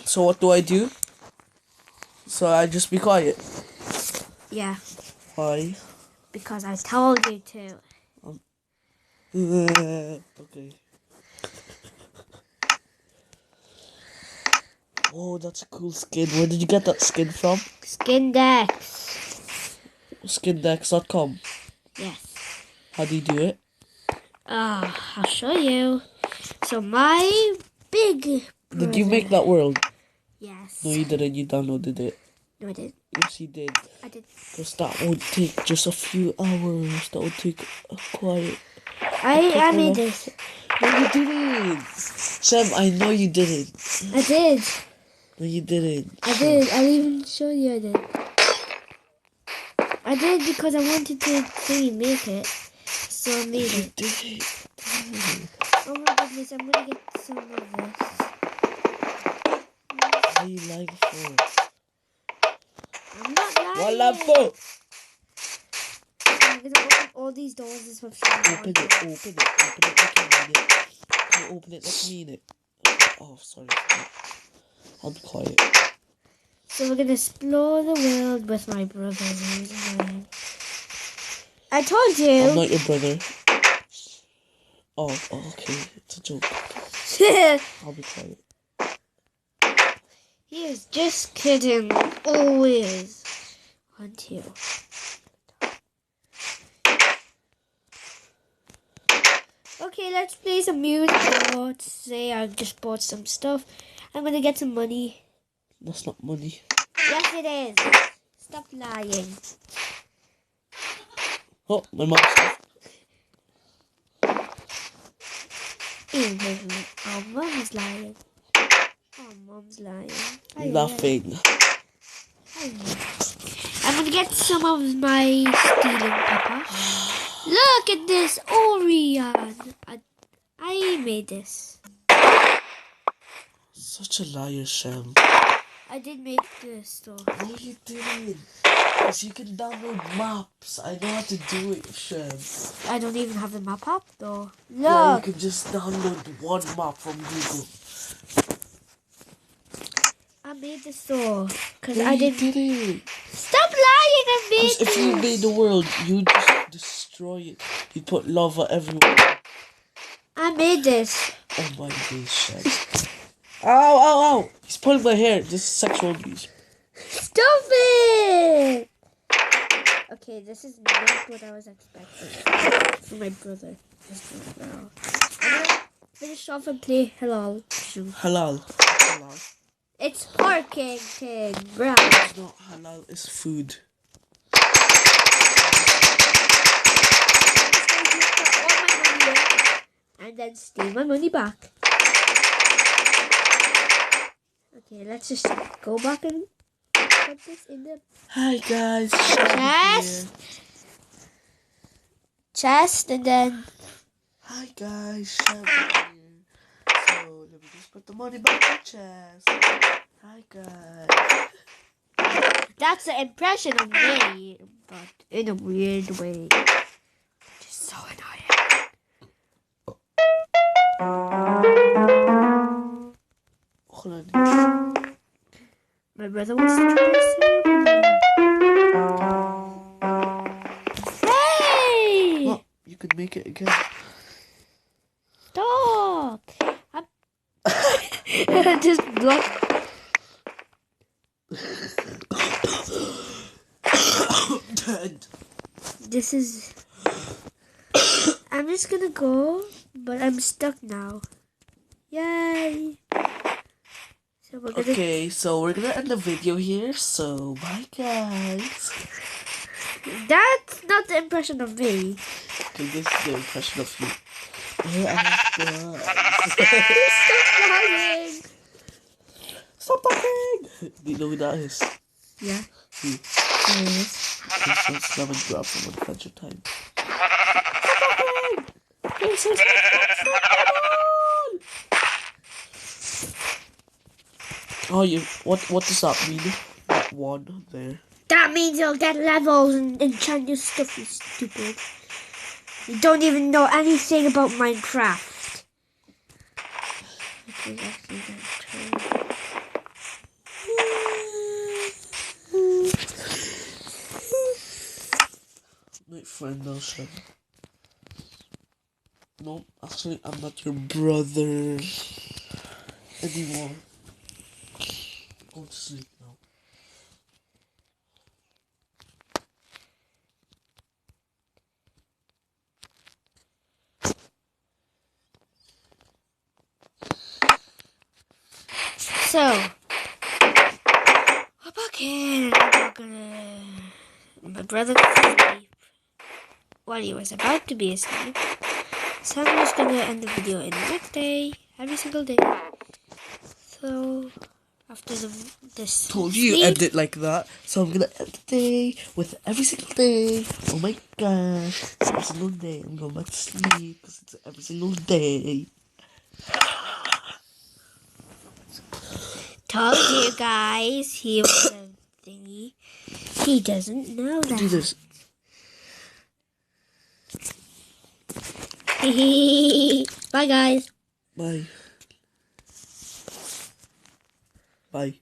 So what do I do? So I just be quiet. Yeah. Why? Because I told you to. Okay. Oh, that's a cool skin. Where did you get that skin from? Skindex. Skindex.com. Yes. How do you do it? I'll show you. So my big brother. Did you make that world? Yes. No, you didn't. You downloaded it. No, I did. Yes, you did. I did. Because that would take just a few hours. That would take a quiet... I made this. No, you didn't. Sam, I know you didn't. I did. No, you didn't. I did. I'll even show you I did. I did because I wanted to make it. So I made You it. did it. Oh my goodness, I'm gonna get some of this. What are you lying for? I'm not lying. What lying for? I'm gonna open all these doors as well. Open it. I can read it. Can you open it? Let's mean it. Oh, sorry. I'll be quiet. So we're gonna explore the world with my brother. I told you. I'm not your brother. Oh, okay. It's a joke. I'll be quiet. He is just kidding. Always. Until. Okay, let's play some music. Let's say I just bought some stuff. I'm gonna get some money. That's not money. Yes, it is. Stop lying. Oh, my mom's stuff. Our mom's lying. Our mom's lying. Laughing. I'm gonna get some of my stealing pepper. Look at this Orion. I made this. Such a liar, Shem. I did make this though. No, you didn't. Because you can download maps. I know how to do it, Shem. I don't even have the map up though. Look. Yeah, you can just download one map from Google. I made this though. Because No, I you didn't. Stop lying, I made Because if you made the world, you'd just destroy it. You'd put lava everywhere. I made this. Oh my days, Shem. Ow! He's pulling my hair. This is sexual abuse. Stop it! Okay, this is not what I was expecting from my brother. I'm gonna finish off and play Halal. Halal. It's parking king, bro. It's not halal, it's food. And then steal my money back. Okay, let's just go back and put this in the Hi guys. chest, and then Hi guys, Shem here. So let me just put the money back in the chest. Hi guys. that's the impression of me, but in a weird way. Just so annoying. Hold on. My brother wants to try this. Hey! Oh, you could make it again. Stop! I just blocked. Dead. This is. I'm just gonna go, but I'm stuck now. Yay! So we're gonna. Okay, so we're gonna end the video here. So bye guys. That's not the impression of me. Okay, this is the impression of you. Stop lying! Stop talking! Do you know who that is? Yeah. Who? Yes. This one's Lemon Drop from Adventure Time. Oh, what does that mean? That one there. That means you'll get levels and enchant your stuff, you stupid. You don't even know anything about Minecraft. friend now, Shem. No, actually, I'm not your brother anymore. Go to sleep now. So, I'm back in. I'm gonna. My brother was asleep. Well, he was about to be asleep. So I'm just gonna end the video in the next day, every single day. So, after this Told you sleep, end it like that, so I'm gonna end the day with every single day. Oh my gosh, every single day. I'm going back to sleep because it's every single day. told you guys he was a thingy. He doesn't know Do that. this. Bye, guys. Bye. Bye.